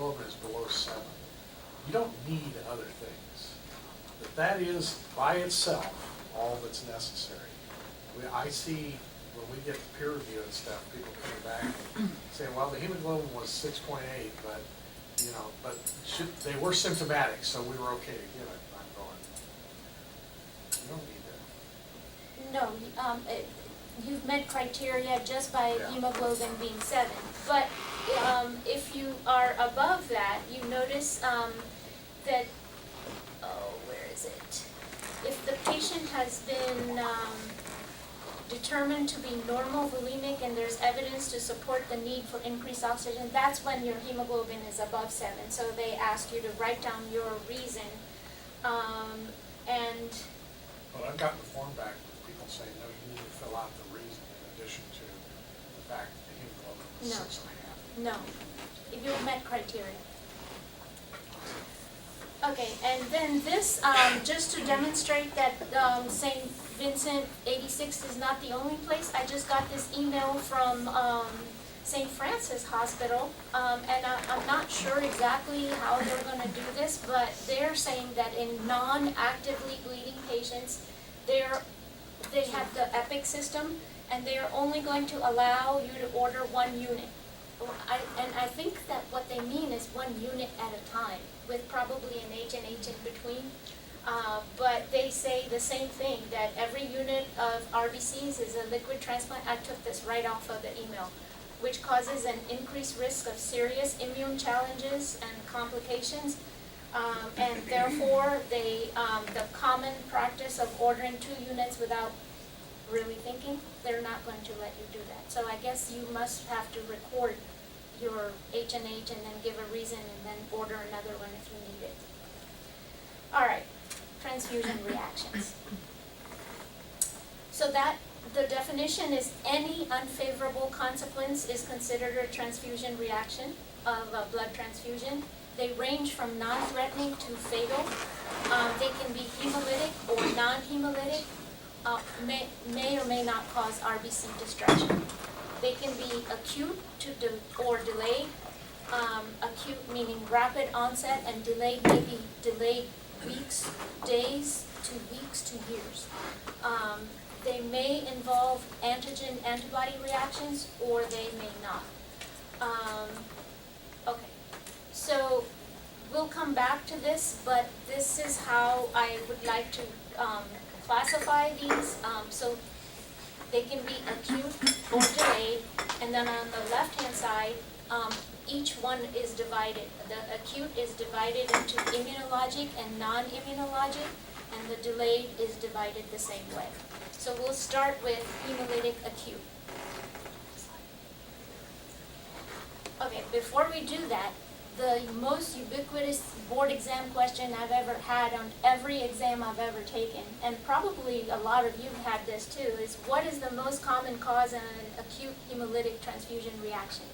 hemoglobin is below 7, you don't need other things. That is, by itself, all that's necessary. I see, when we get peer review and stuff, people coming back and saying, well, the hemoglobin was 6.8, but, you know, but they were symptomatic, so we were okay to give it. I'm going, you don't need that. No, you've met criteria just by Yeah. hemoglobin being 7. But if you are above that, you notice that, where is it? If the patient has been determined to be normal bulimic and there's evidence to support the need for increased oxygen, that's when your hemoglobin is above 7. So they ask you to write down your reason. And But I've gotten the form back with people saying, no, you need to fill out the reason in addition to the fact that the hemoglobin was No. 6.5. no, if you've met criteria. Okay, and then this, just to demonstrate that St. Vincent 86 is not the only place, I just got this email from St. Francis Hospital, and I'm not sure exactly how they're going to do this, but they're saying that in non-actively bleeding patients, they have the EPIC system, and they are only going to allow you to order 1 unit. And I think that what they mean is 1 unit at a time, with probably an H and H in between. But they say the same thing, that every unit of RBCs is a liquid transplant. I took this right off of the email, which causes an increased risk of serious immune challenges and complications. And therefore, the common practice of ordering 2 units without really thinking, they're not going to let you do that. So I guess you must have to record your H and H and then give a reason and then order another one if you need it. All right, transfusion reactions. So that the definition is any unfavorable consequence is considered a transfusion reaction of a blood transfusion. They range from non-threatening to fatal. They can be hemolytic or non-hemolytic. May or may not cause RBC destruction. They can be acute or delayed. Acute meaning rapid onset, and delayed may be delayed weeks, days, to weeks to years. They may involve antigen-antibody reactions, or they may not. Okay, so we'll come back to this, but this is how I would like to classify these. So they can be acute or delayed, and then on the left-hand side, each one is divided. The acute is divided into immunologic and non-immunologic, and the delayed is divided the same way. So we'll start with hemolytic acute. Okay, before we do that, the most ubiquitous board exam question I've ever had on every exam I've ever taken, and probably a lot of you have had this too, is what is the most common cause in an acute hemolytic transfusion reaction?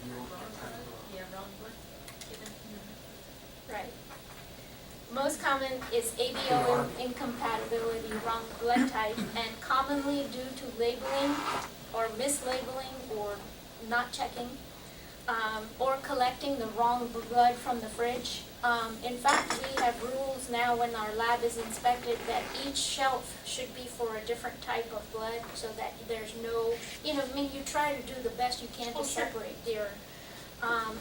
Wrong blood. Right. Most common is ABO incompatibility, wrong blood type, and commonly due to labeling or mislabeling or not checking. Or collecting the wrong blood from the fridge. In fact, we have rules now when our lab is inspected that each shelf should be for a different type of blood, so that there's no, you try to do the best you can to separate their,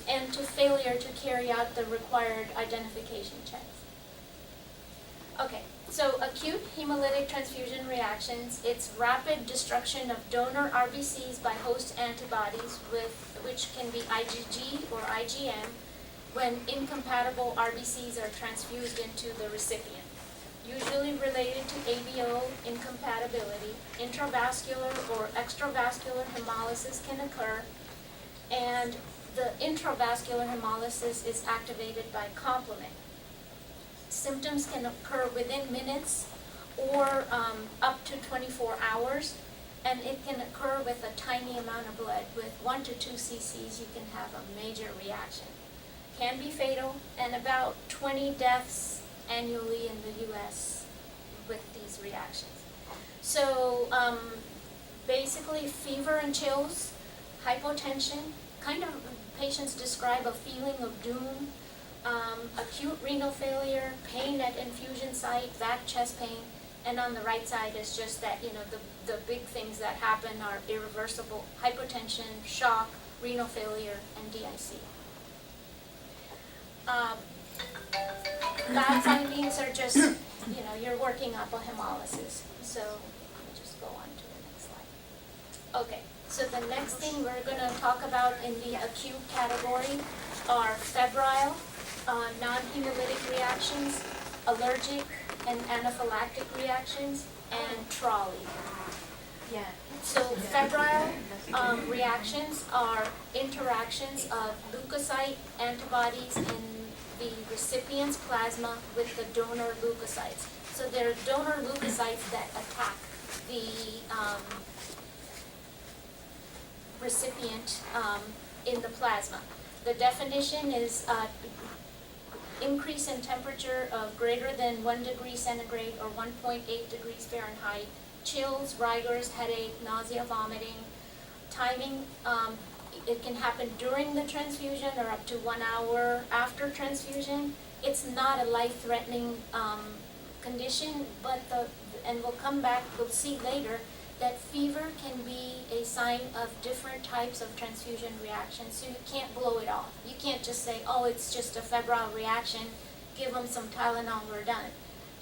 and to failure to carry out the required identification checks. Okay, so acute hemolytic transfusion reactions, it's rapid destruction of donor RBCs by host antibodies, which can be IgG or IgM, when incompatible RBCs are transfused into the recipient. Usually related to ABO incompatibility, intravascular or extravascular hemolysis can occur, and the intravascular hemolysis is activated by complement. Symptoms can occur within minutes or up to 24 hours, and it can occur with a tiny amount of blood. With 1 to 2 cc's, you can have a major reaction. Can be fatal, and about 20 deaths annually in the US with these reactions. So basically fever and chills, hypotension, kind of patients describe a feeling of doom, acute renal failure, pain at infusion site, back, chest pain, and on the right side is just that, the big things that happen are irreversible hypotension, shock, renal failure, and DIC. Lab findings are just, you're working up a hemolysis. So let me just go on to the next slide. Okay, so the next thing we're going to talk about in the acute category are febrile, non-hemolytic reactions, allergic and anaphylactic reactions, and trolley. Yeah. So febrile reactions are interactions of leukocyte antibodies in the recipient's plasma with the donor leukocytes. So there are donor leukocytes that attack the recipient in the plasma. The definition is increase in temperature of greater than 1 degree centigrade or 1.8 degrees Fahrenheit, chills, rigors, headache, nausea, vomiting. Timing, it can happen during the transfusion or up to 1 hour after transfusion. It's not a life-threatening condition, but and we'll come back, we'll see later, that fever can be a sign of different types of transfusion reactions, so you can't blow it off. You can't just say, oh, it's just a febrile reaction, give them some Tylenol, we're done.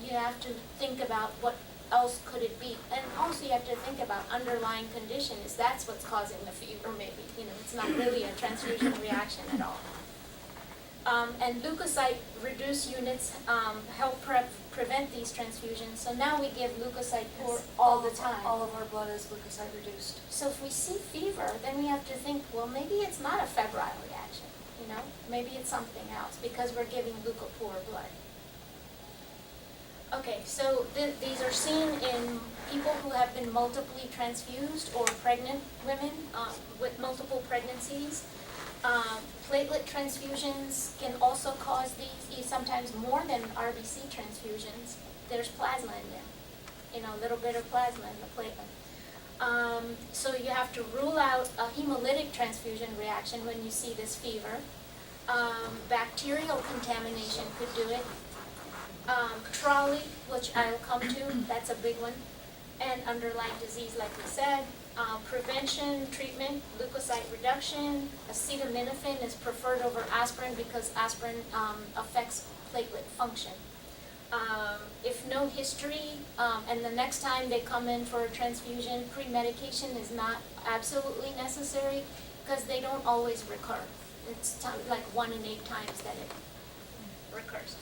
You have to think about what else could it be, and also you have to think about underlying condition. Is that's what's causing the fever? Maybe it's not really a transfusion reaction at all. And leukocyte reduced units help prevent these transfusions. So now we give leukocyte pour all the time. All of our blood is leukocyte reduced. So if we see fever, then we have to think, well, maybe it's not a febrile reaction. Maybe it's something else because we're giving leukopoor blood. Okay, so these are seen in people who have been multiply transfused or pregnant women with multiple pregnancies. Platelet transfusions can also cause these, sometimes more than RBC transfusions. There's plasma in them, a little bit of plasma in the platelet. So you have to rule out a hemolytic transfusion reaction when you see this fever. Bacterial contamination could do it. Trolley, which I'll come to, that's a big one, and underlying disease, like we said. Prevention, treatment, leukocyte reduction. Acetaminophen is preferred over aspirin because aspirin affects platelet function. If no history, and the next time they come in for a transfusion, pre-medication is not absolutely necessary because they don't always recur. It's like 1 in 8 times that it recurs.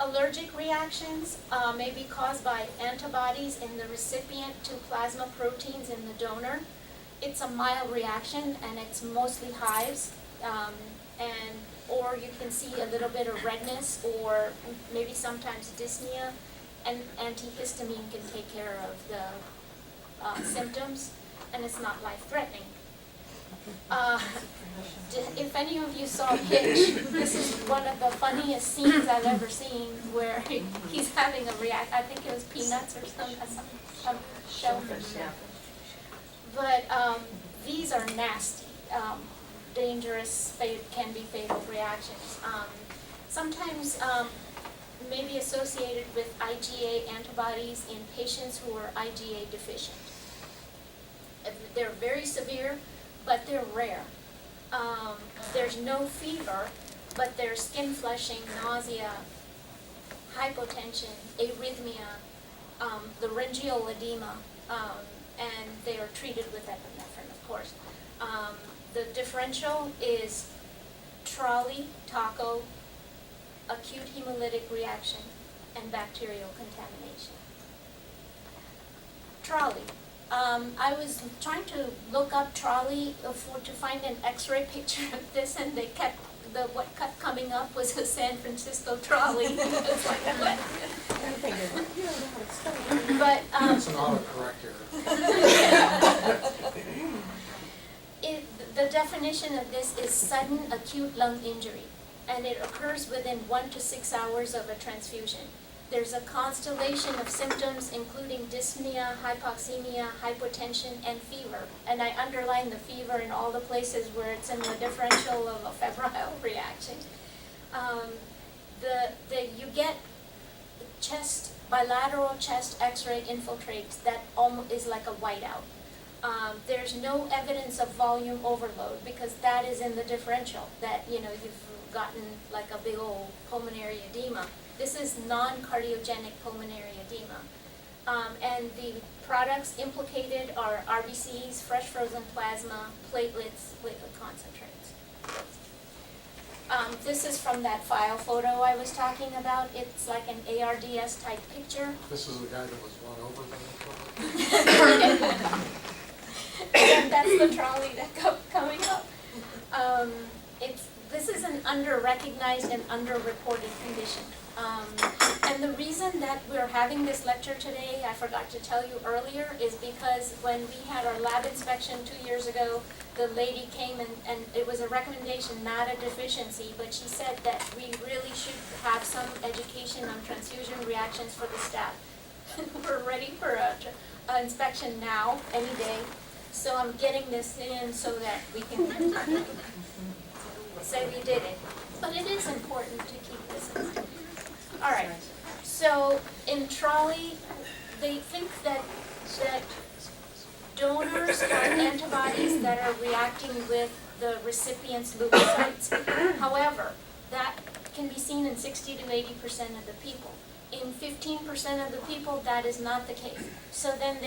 Allergic reactions may be caused by antibodies in the recipient to plasma proteins in the donor. It's a mild reaction and it's mostly hives, or you can see a little bit of redness or maybe sometimes dyspnea, and antihistamine can take care of the symptoms, and it's not life-threatening. If any of you saw Hitch, this is one of the funniest scenes I've ever seen where he's having a react. I think it was Peanuts or some shellfish. But these are nasty, dangerous, can be fatal reactions. Sometimes may be associated with IgA antibodies in patients who are IgA deficient. They're very severe, but they're rare. There's no fever, but there's skin flushing, nausea, hypotension, arrhythmia, laryngeal edema, and they are treated with epinephrine, of course. The differential is trolley, taco, acute hemolytic reaction, and bacterial contamination. Trolley. I was trying to look up trolley to find an X-ray picture of this, and they kept what kept coming up was a San Francisco trolley. It's like what? But It's an autocorrector. The definition of this is sudden acute lung injury, and it occurs within 1 to 6 hours of a transfusion. There's a constellation of symptoms including dyspnea, hypoxemia, hypotension, and fever. And I underline the fever in all the places where it's in the differential of a febrile reaction. You get bilateral chest x-ray infiltrates that almost is like a whiteout. There's no evidence of volume overload because that is in the differential, that you've gotten like a big old pulmonary edema. This is non-cardiogenic pulmonary edema. And the products implicated are RBCs, fresh frozen plasma, platelets, platelet concentrates. This is from that file photo I was talking about. It's like an ARDS type picture. This is the guy that was run over by the truck. And that's the trolley that coming up. This is an under-recognized and under-reported condition. And the reason that we're having this lecture today, I forgot to tell you earlier, is because when we had our lab inspection 2 years ago, the lady came and it was a recommendation, not a deficiency, but she said that we really should have some education on transfusion reactions for the staff. We're ready for an inspection now, any day. So I'm getting this in so that we can say we did it. But it is important to keep this in mind. All right, so in trolley, they think that donors have antibodies that are reacting with the recipient's leukocytes. However, that can be seen in 60 to 80% of the people. In 15% of the people, that is not the case. So then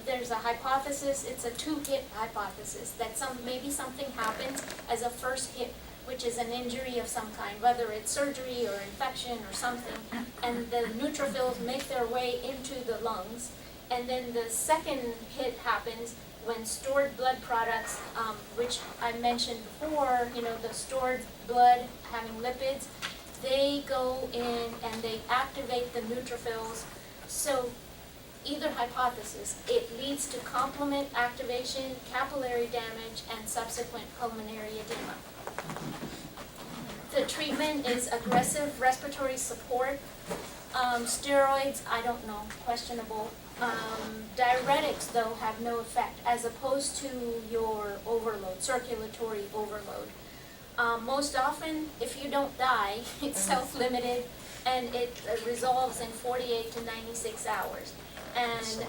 there's a hypothesis, it's a two-hit hypothesis, that maybe something happens as a first hit, which is an injury of some kind, whether it's surgery or infection or something, and the neutrophils make their way into the lungs, and then the second hit happens when stored blood products, which I mentioned before, the stored blood having lipids, they go in and they activate the neutrophils. So either hypothesis, it leads to complement activation, capillary damage, and subsequent pulmonary edema. The treatment is aggressive respiratory support. Steroids, I don't know, questionable. Diuretics, though, have no effect, as opposed to your overload, circulatory overload. Most often, if you don't die, it's self-limited, and it resolves in 48 to 96 hours. And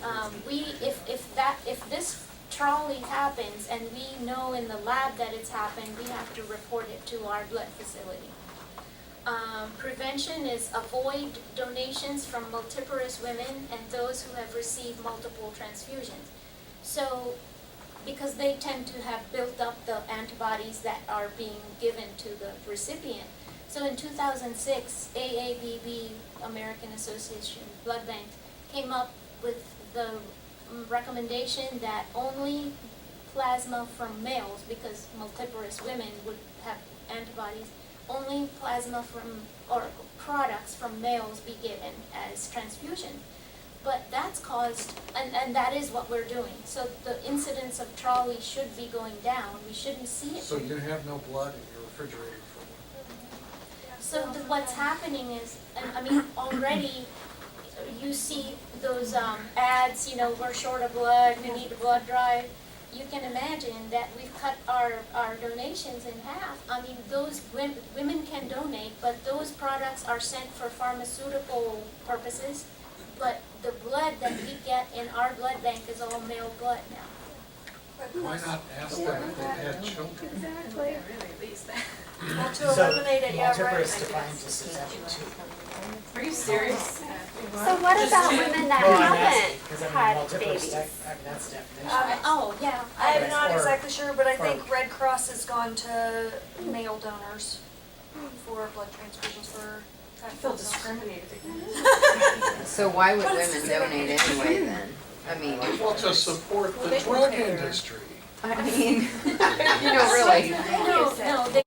if this trolley happens and we know in the lab that it's happened, we have to report it to our blood facility. Prevention is avoid donations from multiparous women and those who have received multiple transfusions. So, because they tend to have built up the antibodies that are being given to the recipient. So in 2006, AABB, American Association of Blood Banks, came up with the recommendation that only plasma from males, because multiparous women would have antibodies, only plasma from, or products from males be given as transfusion. But that's caused, and that is what we're doing. So the incidence of trolley should be going down. We shouldn't see it. So you have no blood in your refrigerator for So what's happening is, already you see those ads, we're short of blood, we need a blood drive. You can imagine that we've cut our donations in half. Those women can donate, but those products are sent for pharmaceutical purposes. But the blood that we get in our blood bank is all male blood now. Why not ask them if they had children? Exactly. Well, to eliminate it, yeah, right. Multiparous defines as exception two. Are you serious? So what about women that Because haven't had multiparous, babies? that's definition. Yeah. I'm not Or- exactly sure, but I or- think Red Cross has gone to male donors for blood transfusions for. I feel discriminated against. So why would women donate anyway then? Well, to support the drug industry. I mean, really. No, they